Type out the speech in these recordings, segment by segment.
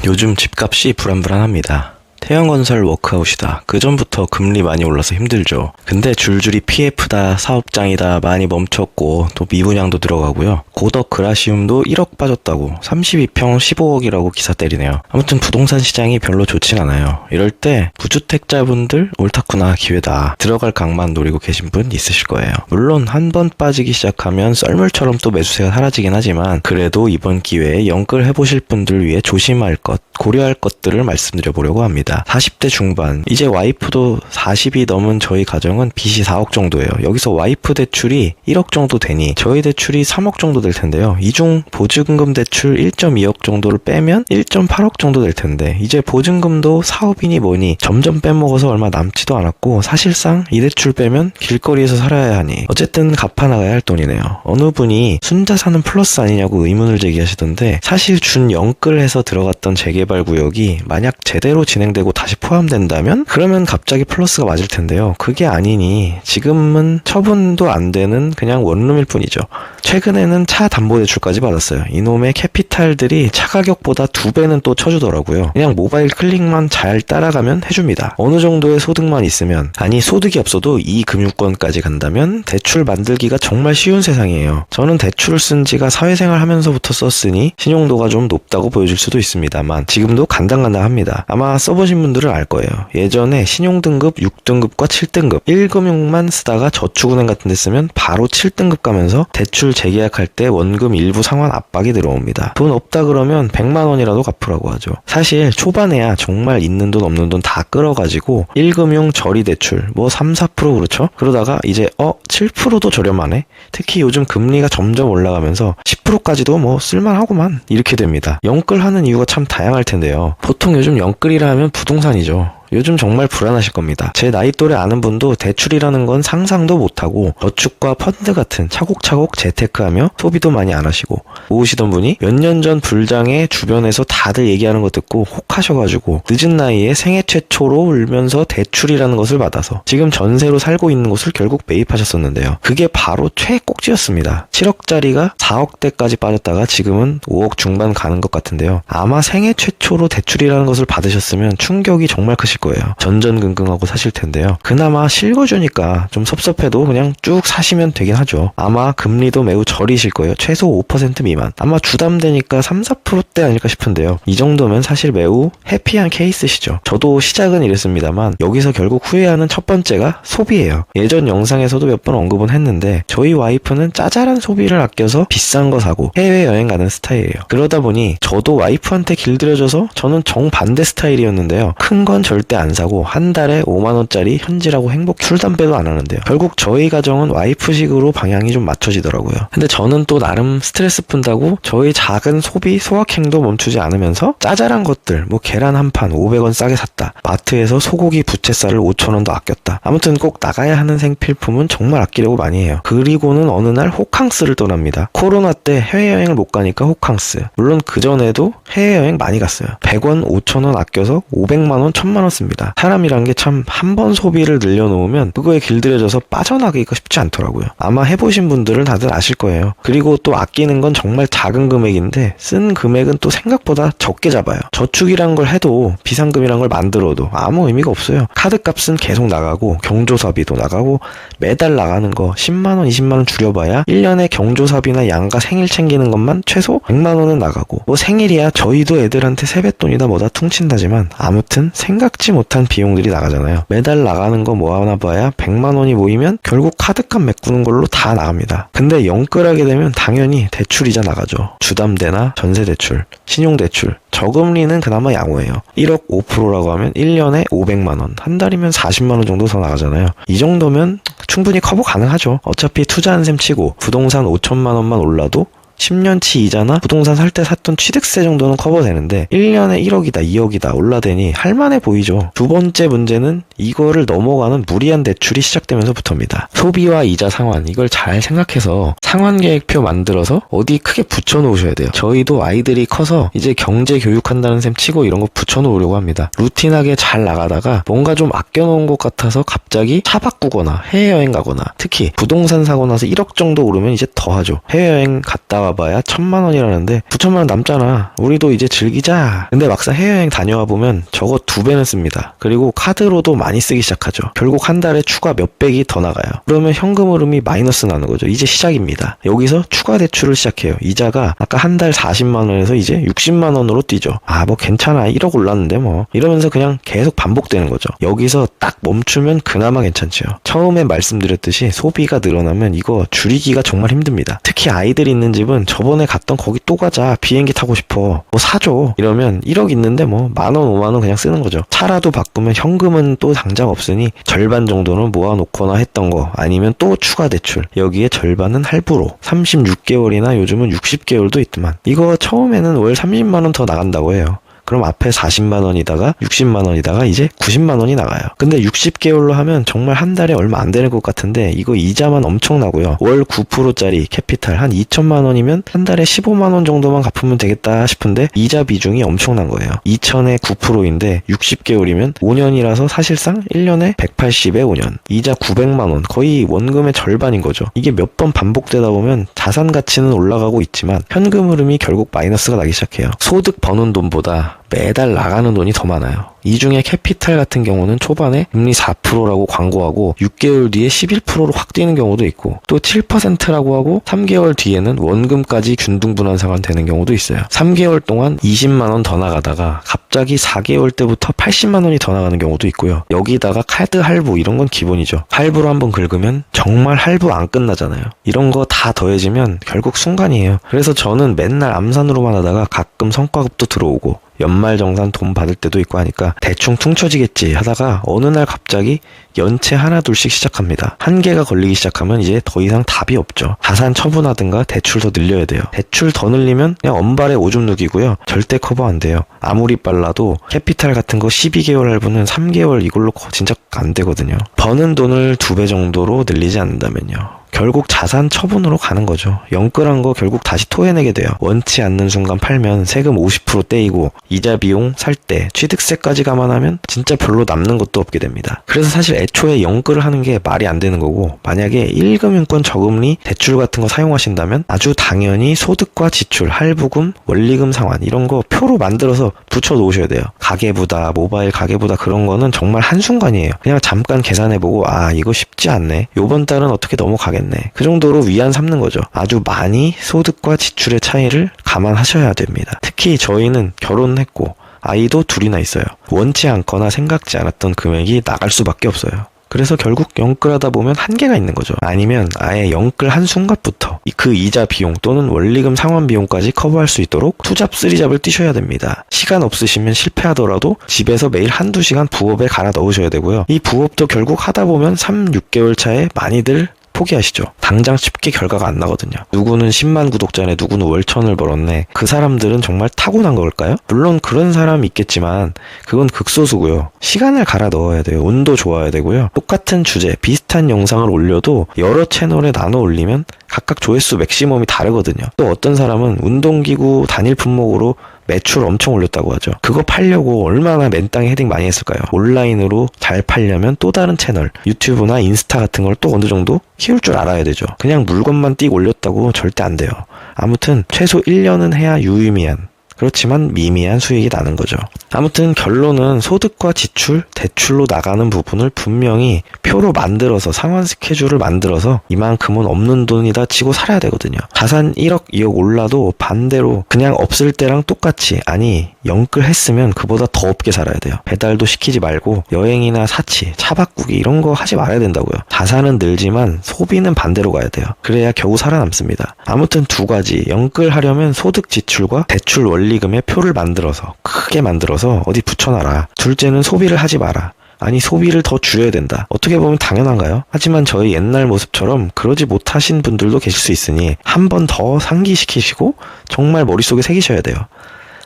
요즘 집값이 불안불안합니다. 태양건설 워크아웃이다. 그전부터 금리 많이 올라서 힘들죠. 근데 줄줄이 PF다, 사업장이다 많이 멈췄고 또 미분양도 들어가고요. 고덕 그라시움도 1억 빠졌다고 32평 15억이라고 기사 때리네요. 아무튼 부동산 시장이 별로 좋진 않아요. 이럴 때 무주택자분들 옳다구나 기회다. 들어갈 각만 노리고 계신 분 있으실 거예요. 물론 한 번 빠지기 시작하면 썰물처럼 또 매수세가 사라지긴 하지만 그래도 이번 기회에 연끌 해보실 분들 위해 조심할 것, 고려할 것들을 말씀드려 보려고 합니다. 40대 중반, 이제 와이프도 40이 넘은 저희 가정은 빚이 4억 정도예요. 여기서 와이프 대출이 1억 정도 되니 저희 대출이 3억 정도 될 텐데요. 이중 보증금 대출 1.2억 정도를 빼면 1.8억 정도 될 텐데 이제 보증금도 사업이니 뭐니 점점 빼먹어서 얼마 남지도 않았고 사실상 이 대출 빼면 길거리에서 살아야 하니 어쨌든 갚아나가야 할 돈이네요. 어느 분이 순자산은 플러스 아니냐고 의문을 제기하시던데 사실 준 연끌해서 들어갔던 재개발 구역이 만약 제대로 진행되고 다시 포함된다면 그러면 갑자기 플러스가 맞을 텐데요. 그게 아니니 지금은 처분도 안 되는 그냥 원룸일 뿐이죠. 최근에는 차 담보대출까지 받았어요. 이놈의 캐피탈들이 차 가격보다 2배는 또 쳐주더라고요. 그냥 모바일 클릭만 잘 따라가면 해줍니다. 어느 정도의 소득만 있으면, 아니 소득이 없어도 이 금융권까지 간다면 대출 만들기가 정말 쉬운 세상이에요. 저는 대출을 쓴 지가 사회생활 하면서부터 썼으니 신용도가 좀 높다고 보여질 수도 있습니다만 지금도 간당간당합니다. 아마 써보신 분들은 알 거예요. 예전에 신용등급 6등급과 7등급 1금융만 쓰다가 저축은행 같은 데 쓰면 바로 7등급 가면서 대출 재계약할 때 원금 일부 상환 압박이 들어옵니다. 돈 없다 그러면 100만 원이라도 갚으라고 하죠. 사실 초반에야 정말 있는 돈 없는 돈 다 끌어가지고 1금융 저리 대출 뭐 3, 4% 그렇죠? 그러다가 이제 7%도 저렴하네? 특히 요즘 금리가 점점 올라가면서 10%까지도 뭐 쓸만하구만 이렇게 됩니다. 연끌하는 이유가 참 다양할 텐데요. 보통 요즘 연끌이라 하면 부동산이죠. 요즘 정말 불안하실 겁니다. 제 나이 또래 아는 분도 대출이라는 건 상상도 못하고 저축과 펀드 같은 차곡차곡 재테크하며 소비도 많이 안 하시고 모으시던 분이 몇 년 전 불장에 주변에서 다들 얘기하는 거 듣고 혹하셔가지고 늦은 나이에 생애 최초로 울면서 대출이라는 것을 받아서 지금 전세로 살고 있는 곳을 결국 매입하셨었는데요. 그게 바로 최꼭지였습니다. 7억짜리가 4억대까지 빠졌다가 지금은 5억 중반 가는 것 같은데요. 아마 생애 최초로 대출이라는 것을 받으셨으면 충격이 정말 크실 거예요. 전전긍긍하고 사실 텐데요. 그나마 실거주니까 좀 섭섭해도 그냥 쭉 사시면 되긴 하죠. 아마 금리도 매우 저리실 거예요. 최소 5% 미만. 아마 주담대니까 3, 4%대 아닐까 싶은데요. 이 정도면 사실 매우 해피한 케이스시죠. 저도 시작은 이랬습니다만 여기서 결국 후회하는 첫 번째가 소비예요. 예전 영상에서도 몇 번 언급은 했는데 저희 와이프는 짜잘한 소비를 아껴서 비싼 거 사고 해외여행 가는 스타일이에요. 그러다 보니 저도 와이프한테 길들여져서 저는 정반대 스타일이었는데요. 큰 건 절대 안 사고 한 달에 5만원짜리 현질하고 행복 술 담배도 안 하는데요. 결국 저희 가정은 와이프식으로 방향이 좀 맞춰지더라고요. 근데 저는 또 나름 스트레스 푼다고 저희 작은 소비 소확행도 멈추지 않으면서 짜잘한 것들 뭐 계란 한 판 500원 싸게 샀다. 마트에서 소고기 부채살을 5,000원 더 아꼈다. 아무튼 꼭 나가야 하는 생필품은 정말 아끼려고 많이 해요. 그리고는 어느 날 호캉스를 떠납니다. 코로나 때 해외여행을 못 가니까 호캉스. 물론 그전에도 해외여행 많이 갔어요. 100원 5,000원 아껴서 500만원 1,000만원 씁니다. 사람이란 게 참 한 번 소비를 늘려놓으면 그거에 길들여져서 빠져나가기가 쉽지 않더라고요. 아마 해보신 분들은 다들 아실 거예요. 그리고 또 아끼는 건 정말 작은 금액인데 쓴 금액은 또 생각보다 적게 잡아요. 저축이란 걸 해도 비상금이란 걸 만들어도 아무 의미가 없어요. 카드값은 계속 나가고 경조사비도 나가고 매달 나가는 거 10만원 20만원 줄여봐야 1년에 경조사비나 양가 생일 챙기는 것만 최소 100만원은 나가고 뭐 생일이야 저희도 애들한테 세뱃돈이다 뭐다 퉁친다지만 아무튼 생각지 못한 비용들이 나가잖아요. 매달 나가는 거 모아놔봐야 100만원이 모이면 결국 카드값 메꾸는 걸로 다 나갑니다. 근데 연끌하게 되면 당연히 대출이자 나가죠. 주담대나 전세대출, 신용대출, 저금리는 그나마 양호해요. 1억 5%라고 하면 1년에 500만원, 한 달이면 40만원 정도 더 나가잖아요. 이 정도면 충분히 커버 가능하죠. 어차피 투자한 셈 치고 부동산 5천만원만 올라도 10년치 이자나 부동산 살 때 샀던 취득세 정도는 커버되는데 1년에 1억이다 2억이다 올라대니 할만해 보이죠. 두 번째 문제는 이거를 넘어가는 무리한 대출이 시작되면서부터입니다. 소비와 이자 상환, 이걸 잘 생각해서 상환계획표 만들어서 어디 크게 붙여놓으셔야 돼요. 저희도 아이들이 커서 이제 경제 교육한다는 셈 치고 이런 거 붙여놓으려고 합니다. 루틴하게 잘 나가다가 뭔가 좀 아껴놓은 것 같아서 갑자기 차 바꾸거나 해외여행 가거나, 특히 부동산 사고 나서 1억 정도 오르면 이제 더 하죠. 해외여행 갔다 와봐야 1,000만 원이라는데 9,000만 원 남잖아. 우리도 이제 즐기자. 근데 막상 해외여행 다녀와 보면 저거 2배는 씁니다. 그리고 카드로도 많이 쓰기 시작하죠. 결국 한 달에 추가 몇백이 더 나가요. 그러면 현금 흐름이 마이너스 나는 거죠. 이제 시작입니다. 여기서 추가 대출을 시작해요. 이자가 아까 한 달 40만 원에서 이제 60만 원으로 뛰죠. 뭐 괜찮아. 1억 올랐는데 뭐. 이러면서 그냥 계속 반복되는 거죠. 여기서 딱 멈추면 그나마 괜찮죠. 처음에 말씀드렸듯이 소비가 늘어나면 이거 줄이기가 정말 힘듭니다. 특히 아이들이 있는 집은 저번에 갔던 거기 또 가자. 비행기 타고 싶어. 뭐 사줘. 이러면 1억 있는데 뭐 10,000원, 50,000원 그냥 쓰는 거죠. 차라도 바꾸면 현금은 또 당장 없으니 절반 정도는 모아놓거나 했던 거, 아니면 또 추가 대출. 여기에 절반은 할부로 36개월이나 요즘은 60개월도 있더만. 이거 처음에는 월 30만 원 더 나간다고 해요. 그럼 앞에 40만 원이다가 60만 원이다가 이제 90만 원이 나가요. 근데 60개월로 하면 정말 한 달에 얼마 안 되는 것 같은데 이거 이자만 엄청나고요. 월 9%짜리 캐피탈 한 2천만 원이면 한 달에 15만 원 정도만 갚으면 되겠다 싶은데 이자 비중이 엄청난 거예요. 2천에 9%인데 60개월이면 5년이라서 사실상 1년에 180에 5년. 이자 900만 원. 거의 원금의 절반인 거죠. 이게 몇 번 반복되다 보면 자산 가치는 올라가고 있지만 현금 흐름이 결국 마이너스가 나기 시작해요. 소득 버는 돈보다 매달 나가는 돈이 더 많아요. 이 중에 캐피탈 같은 경우는 초반에 금리 4%라고 광고하고 6개월 뒤에 11%로 확 뛰는 경우도 있고, 또 7%라고 하고 3개월 뒤에는 원금까지 균등분할 상환되는 경우도 있어요. 3개월 동안 20만 원 더 나가다가 갑자기 4개월 때부터 80만 원이 더 나가는 경우도 있고요. 여기다가 카드 할부, 이런 건 기본이죠. 할부로 한번 긁으면 정말 할부 안 끝나잖아요. 이런 거 다 더해지면 결국 순간이에요. 그래서 저는 맨날 암산으로만 하다가 가끔 성과급도 들어오고 연말정산 돈 받을 때도 있고 하니까 대충 퉁쳐지겠지 하다가 어느 날 갑자기 연체 하나 둘씩 시작합니다. 한계가 걸리기 시작하면 이제 더 이상 답이 없죠. 자산 처분하든가 대출 더 늘려야 돼요. 대출 더 늘리면 그냥 언발에 오줌 누기고요. 절대 커버 안 돼요. 아무리 빨라도 캐피탈 같은 거 12개월 할부는 3개월 이걸로 진짜 안 되거든요. 버는 돈을 2배 정도로 늘리지 않는다면요. 결국 자산 처분으로 가는 거죠. 영끌한 거 결국 다시 토해내게 돼요. 원치 않는 순간 팔면 세금 50% 떼이고 이자 비용 살 때 취득세까지 감안하면 진짜 별로 남는 것도 없게 됩니다. 그래서 사실 애초에 영끌을 하는 게 말이 안 되는 거고, 만약에 1금융권 저금리 대출 같은 거 사용하신다면 아주 당연히 소득과 지출, 할부금, 원리금 상환 이런 거 표로 만들어서 붙여 놓으셔야 돼요. 가계부다, 모바일 가계부다, 그런 거는 정말 한순간이에요. 그냥 잠깐 계산해보고 이거 쉽지 않네. 요번 달은 어떻게 넘어가겠네. 그 정도로 위안 삼는 거죠. 아주 많이 소득과 지출의 차이를 감안하셔야 됩니다. 특히 저희는 결혼했고 아이도 2이나 있어요. 원치 않거나 생각지 않았던 금액이 나갈 수밖에 없어요. 그래서 결국 영끌하다 보면 한계가 있는 거죠. 아니면 아예 영끌 한 순간부터 그 이자 비용 또는 원리금 상환 비용까지 커버할 수 있도록 투잡 쓰리잡을 뛰셔야 됩니다. 시간 없으시면 실패하더라도 집에서 매일 1-2시간 부업에 갈아 넣으셔야 되고요. 이 부업도 결국 하다 보면 3-6개월 차에 많이들 포기하시죠. 당장 쉽게 결과가 안 나거든요. 누구는 10만 구독자네, 누구는 월 1,000을 벌었네. 그 사람들은 정말 타고난 걸까요? 물론 그런 사람이 있겠지만 그건 극소수고요. 시간을 갈아 넣어야 돼요. 운도 좋아야 되고요. 똑같은 주제, 비슷한 영상을 올려도 여러 채널에 나눠 올리면 각각 조회수 맥시멈이 다르거든요. 또 어떤 사람은 운동기구 단일 품목으로 매출 엄청 올렸다고 하죠. 그거 팔려고 얼마나 맨땅에 헤딩 많이 했을까요? 온라인으로 잘 팔려면 또 다른 채널, 유튜브나 인스타 같은 걸 또 어느 정도 키울 줄 알아야 되죠. 그냥 물건만 띡 올렸다고 절대 안 돼요. 아무튼 최소 1년은 해야 유의미한, 그렇지만 미미한 수익이 나는 거죠. 아무튼 결론은 소득과 지출, 대출로 나가는 부분을 분명히 표로 만들어서 상환 스케줄을 만들어서 이만큼은 없는 돈이다 치고 살아야 되거든요. 자산 1억, 2억 올라도 반대로 그냥 없을 때랑 똑같이, 아니 영끌했으면 그보다 더 없게 살아야 돼요. 배달도 시키지 말고 여행이나 사치, 차 바꾸기 이런 거 하지 말아야 된다고요. 자산은 늘지만 소비는 반대로 가야 돼요. 그래야 겨우 살아남습니다. 아무튼 2가지, 영끌하려면 소득 지출과 대출 원리금의 표를 만들어서 크게 만들어서 어디 붙여놔라. 둘째는 소비를 하지 마라. 아니 소비를 더 줄여야 된다. 어떻게 보면 당연한가요? 하지만 저희 옛날 모습처럼 그러지 못하신 분들도 계실 수 있으니 한 번 더 상기시키시고 정말 머릿속에 새기셔야 돼요.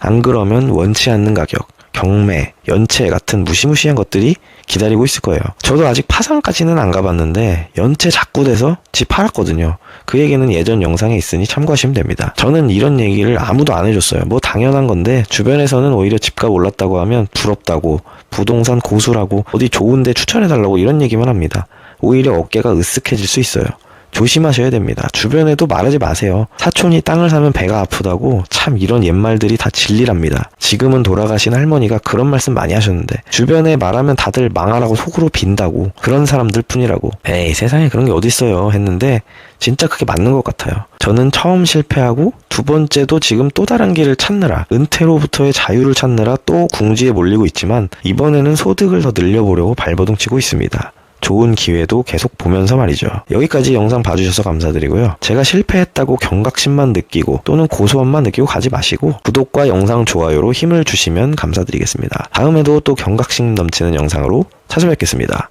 안 그러면 원치 않는 가격, 경매, 연체 같은 무시무시한 것들이 기다리고 있을 거예요. 저도 아직 파산까지는 안 가봤는데 연체 자꾸 돼서 집 팔았거든요. 그 얘기는 예전 영상에 있으니 참고하시면 됩니다. 저는 이런 얘기를 아무도 안 해줬어요. 뭐 당연한 건데 주변에서는 오히려 집값 올랐다고 하면 부럽다고, 부동산 고수라고, 어디 좋은데 추천해달라고 이런 얘기만 합니다. 오히려 어깨가 으쓱해질 수 있어요. 조심하셔야 됩니다. 주변에도 말하지 마세요. 사촌이 땅을 사면 배가 아프다고. 참 이런 옛말들이 다 진리랍니다. 지금은 돌아가신 할머니가 그런 말씀 많이 하셨는데 주변에 말하면 다들 망하라고 속으로 빈다고. 그런 사람들 뿐이라고. 에이 세상에 그런 게 어딨어요 했는데 진짜 그게 맞는 것 같아요. 저는 처음 실패하고 두 번째도 지금 또 다른 길을 찾느라, 은퇴로부터의 자유를 찾느라 또 궁지에 몰리고 있지만 이번에는 소득을 더 늘려보려고 발버둥 치고 있습니다. 좋은 기회도 계속 보면서 말이죠. 여기까지 영상 봐주셔서 감사드리고요. 제가 실패했다고 경각심만 느끼고 또는 고소함만 느끼고 가지 마시고 구독과 영상 좋아요로 힘을 주시면 감사드리겠습니다. 다음에도 또 경각심 넘치는 영상으로 찾아뵙겠습니다.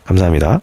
감사합니다.